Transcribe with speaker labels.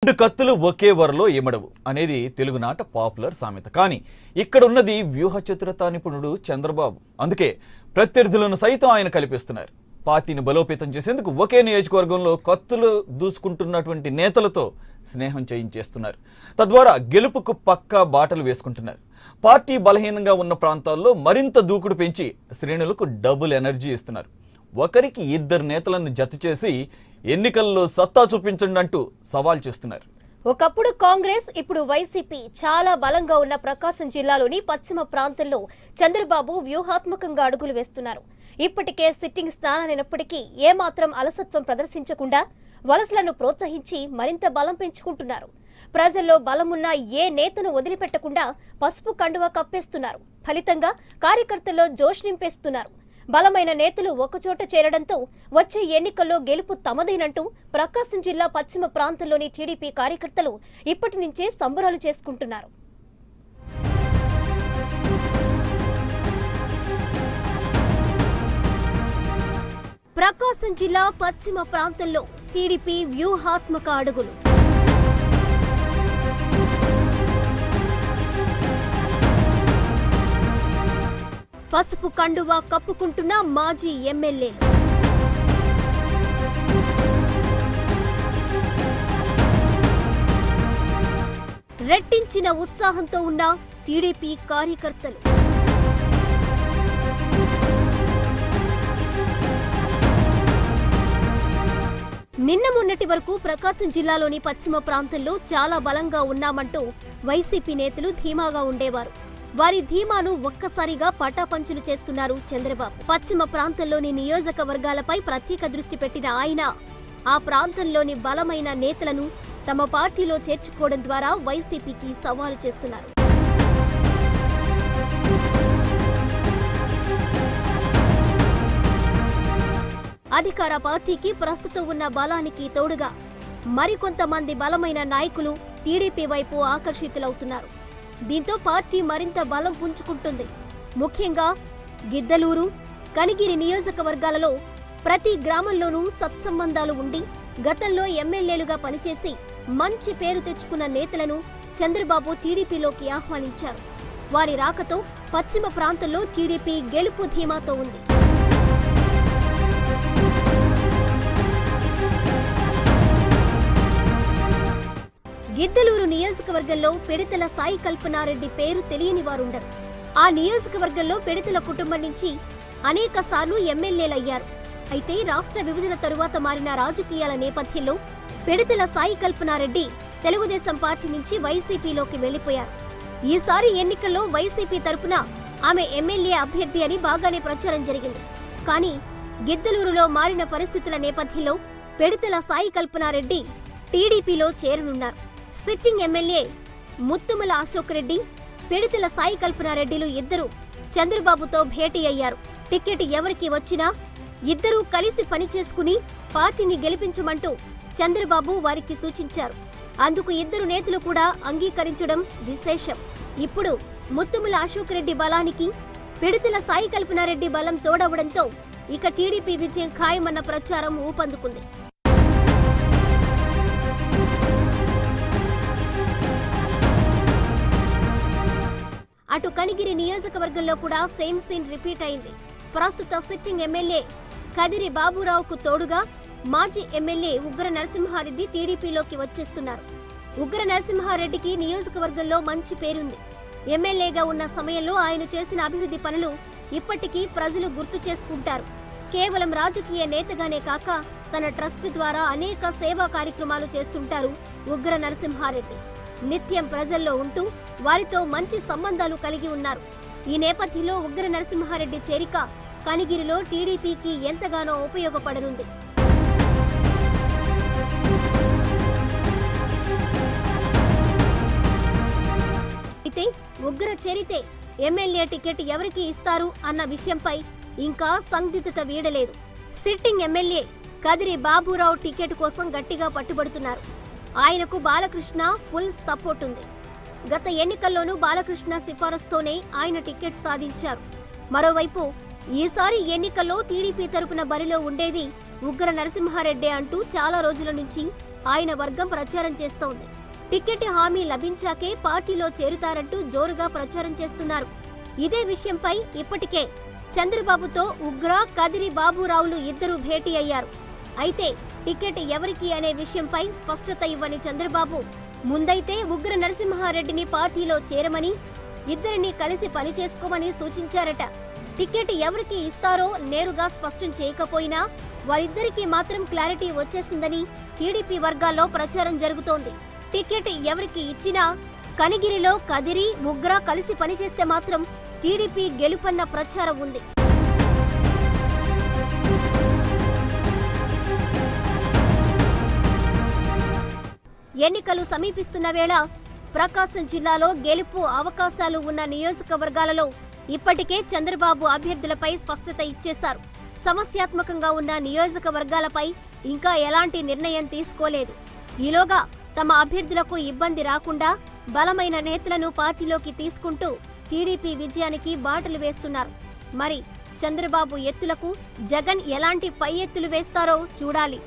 Speaker 1: రెండు కత్తులు ఒకే వరలో ఎమడవు అనేది తెలుగునాట పాపులర్ సామెత. కానీ ఇక్కడ ఉన్నది వ్యూహ చతురతా నిపుణుడు చంద్రబాబు. అందుకే ప్రత్యర్థులను సైతం ఆయన కల్పిస్తున్నారు. పార్టీని బలోపేతం చేసేందుకు ఒకే నియోజకవర్గంలో కత్తులు దూసుకుంటున్నటువంటి నేతలతో స్నేహం చేయించేస్తున్నారు. తద్వారా గెలుపుకు పక్కా బాటలు వేసుకుంటున్నారు. పార్టీ బలహీనంగా ఉన్న ప్రాంతాల్లో మరింత దూకుడు పెంచి శ్రేణులకు డబుల్ ఎనర్జీ ఇస్తున్నారు. ఒకరికి ఇద్దరు నేతలను జత చేసి ఎన్నికల్లో సత్తా చూపించండి అంటూ సవాల్ చేస్తున్నారు.
Speaker 2: ఒకప్పుడు కాంగ్రెస్, ఇప్పుడు వైసీపీ చాలా బలంగా ఉన్న ప్రకాశం జిల్లాలోని పశ్చిమ ప్రాంతంలో చంద్రబాబు వ్యూహాత్మకంగా అడుగులు వేస్తున్నారు. ఇప్పటికే సిట్టింగ్ స్థానాలైనప్పటికీ ఏమాత్రం అలసత్వం ప్రదర్శించకుండా వలసలను ప్రోత్సహించి మరింత బలం పెంచుకుంటున్నారు. ప్రజల్లో బలమున్న ఏ నేతను వదిలిపెట్టకుండా పసుపు కండువా కప్పేస్తున్నారు. ఫలితంగా కార్యకర్తల్లో జోష్ నింపేస్తున్నారు. బలమైన నేతలు ఒకచోట చేరడంతో వచ్చే ఎన్నికల్లో గెలుపు తమదేనంటూ ప్రకాశం జిల్లా పశ్చిమ ప్రాంతంలోని టీడీపీ కార్యకర్తలు ఇప్పటి నుంచే సంబరాలు చేసుకుంటున్నారు. ప్రకాశం జిల్లా పశ్చిమ ప్రాంతంలో టీడీపీ వ్యూహాత్మక అడుగులు. పసుపు కండువా కప్పుకుంటున్న మాజీ ఎమ్మెల్యేలు. రెట్టించిన ఉత్సాహంతో ఉన్న టీడీపీ కార్యకర్తలు. నిన్న మొన్నటి వరకు ప్రకాశం జిల్లాలోని పశ్చిమ ప్రాంతంలో చాలా బలంగా ఉన్నామంటూ వైసీపీ నేతలు ధీమాగా ఉండేవారు. వారి ధీమాను ఒక్కసారిగా పటాపంచులు చేస్తున్నారు చంద్రబాబు. పశ్చిమ ప్రాంతంలోని నియోజకవర్గాలపై ప్రత్యేక దృష్టి పెట్టిన ఆయన ఆ ప్రాంతంలోని బలమైన నేతలను తమ పార్టీలో చేర్చుకోవడం ద్వారా వైసీపీకి సవాలు చేస్తున్నారు. అధికార పార్టీకి ప్రస్తుతం ఉన్న బలానికి తోడుగా మరికొంతమంది బలమైన నాయకులు టీడీపీ వైపు ఆకర్షితులవుతున్నారు. దీంతో పార్టీ మరింత బలం పుంజుకుంటుంది. ముఖ్యంగా గిద్దలూరు, కనిగిరి నియోజకవర్గాలలో ప్రతి గ్రామంలోనూ సత్సంబంధాలు ఉండి గతంలో ఎమ్మెల్యేలుగా పనిచేసి మంచి పేరు తెచ్చుకున్న నేతలను చంద్రబాబు టీడీపీలోకి ఆహ్వానించారు. వారి రాకతో పశ్చిమ ప్రాంతంలో టీడీపీ గెలుపు ధీమాతో ఉంది. గిద్దలూరు నియోజకవర్గంలో పిడితల సాయి కల్పనారెడ్డి పేరు తెలియని వారుండరు. ఆ నియోజకవర్గంలో పిడితల కుటుంబం నుంచి అనేక సార్లు ఎమ్మెల్యేలయ్యారు. అయితే రాష్ట్ర విభజన తరువాత మారిన రాజకీయాల నేపథ్యంలో పిడితల సాయి కల్పనారెడ్డి తెలుగుదేశం పార్టీ నుంచి వైసీపీలోకి వెళ్లిపోయారు. ఈసారి ఎన్నికల్లో వైసీపీ తరపున ఆమె ఎమ్మెల్యే అభ్యర్థి అని బాగానే ప్రచారం జరిగింది. కానీ గిద్దలూరులో మారిన పరిస్థితుల నేపథ్యంలో పిడితల సాయి కల్పనారెడ్డి టీడీపీలో చేరనున్నారు. సిట్టింగ్ ఎమ్మెల్యే ముత్తుమల అశోక్ రెడ్డి, పిడితల సాయి కల్పనారెడ్డిలు ఇద్దరు చంద్రబాబుతో భేటీ అయ్యారు. టికెట్ ఎవరికి వచ్చినా ఇద్దరూ కలిసి పనిచేసుకుని పార్టీని గెలిపించమంటూ చంద్రబాబు వారికి సూచించారు. అందుకు ఇద్దరు నేతలు కూడా అంగీకరించడం విశేషం. ఇప్పుడు ముత్తుమల అశోక్ రెడ్డి బలానికి పిడితల సాయి కల్పనారెడ్డి బలం తోడవడంతో ఇక టీడీపీ విజయం ఖాయమన్న ప్రచారం ఊపందుకుంది. అటు కనిగిరి నియోజకవర్గంలో కూడా సేమ్ సీన్ రిపీట్ అయింది. ప్రస్తుత సిట్టింగ్ ఎమ్మెల్యే కదిరి బాబురావుకు తోడుగా మాజీ ఎమ్మెల్యే ఉగ్ర నరసింహారెడ్డి టీడీపీలోకి వచ్చేస్తున్నారు. ఉగ్ర నరసింహారెడ్డికి నియోజకవర్గంలో మంచి పేరుంది. ఎమ్మెల్యేగా ఉన్న సమయంలో ఆయన చేసిన అభివృద్ధి పనులు ఇప్పటికీ ప్రజలు గుర్తు చేసుకుంటారు. కేవలం రాజకీయ నేతగానే కాక తన ట్రస్ట్ ద్వారా అనేక సేవా కార్యక్రమాలు చేస్తుంటారు ఉగ్ర నరసింహారెడ్డి. నిత్యం ప్రజల్లో ఉంటూ వారితో మంచి సంబంధాలు కలిగి ఉన్నారు. ఈ నేపథ్యంలో ఉగ్ర నరసింహారెడ్డి చేరిక కనిగిరిలో టీడీపీకి ఎంతగానో ఉపయోగపడనుంది. అయితే ఉగ్ర చేరితే ఎమ్మెల్యే టికెట్ ఎవరికి ఇస్తారు అన్న విషయంపై ఇంకా సందిగ్ధత వీడలేదు. Sitting MLA Kadiri Baburao ticket కోసం గట్టిగా పట్టుబడుతున్నారు. ఆయనకు బాలకృష్ణ ఫుల్ సపోర్ట్ ఉంది. గత ఎన్నికల్లోనూ బాలకృష్ణ సిఫారసుతోనే ఆయన టికెట్ సాధించారు. మరోవైపు ఈసారి ఎన్నికల్లో టీడీపీ తరపున బరిలో ఉండేది ఉగ్ర నరసింహారెడ్డి అంటూ చాలా రోజుల నుంచి ఆయన వర్గం ప్రచారం చేస్తోంది. టికెట్ హామీ లభించాకే పార్టీలో చేరుతారంటూ జోరుగా ప్రచారం చేస్తున్నారు. ఇదే విషయంపై ఇప్పటికే చంద్రబాబుతో ఉగ్ర, కదిరి బాబురావులు ఇద్దరూ భేటీ అయ్యారు. అయితే టికెట్ ఎవరికి అనే విషయంపై స్పష్టత ఇవ్వని చంద్రబాబు ముందైతే ఉగ్ర నరసింహారెడ్డిని పార్టీలో చేరమని, ఇద్దరిని కలిసి పనిచేసుకోమని సూచించారట. టికెట్ ఎవరికి ఇస్తారో నేరుగా స్పష్టం చేయకపోయినా వారిద్దరికీ మాత్రం క్లారిటీ వచ్చేసిందని టీడీపీ వర్గాల్లో ప్రచారం జరుగుతోంది. టికెట్ ఎవరికి ఇచ్చినా కనిగిరిలో కదిరి, ఉగ్ర కలిసి పనిచేస్తే మాత్రం టీడీపీ గెలుపన్న ప్రచారం ఉంది. ఎన్నికలు సమీపిస్తున్న వేళ ప్రకాశం జిల్లాలో గెలుపు అవకాశాలు ఉన్న నియోజకవర్గాలలో ఇప్పటికే చంద్రబాబు అభ్యర్థులపై స్పష్టత ఇచ్చేశారు. సమస్యాత్మకంగా ఉన్న నియోజకవర్గాలపై ఇంకా ఎలాంటి నిర్ణయం తీసుకోలేదు. ఈలోగా తమ అభ్యర్థులకు ఇబ్బంది రాకుండా బలమైన నేతలను పార్టీలోకి తీసుకుంటూ టీడీపీ విజయానికి బాటలు వేస్తున్నారు. మరి చంద్రబాబు ఎత్తులకు జగన్ ఎలాంటి పై ఎత్తులు వేస్తారో చూడాలి.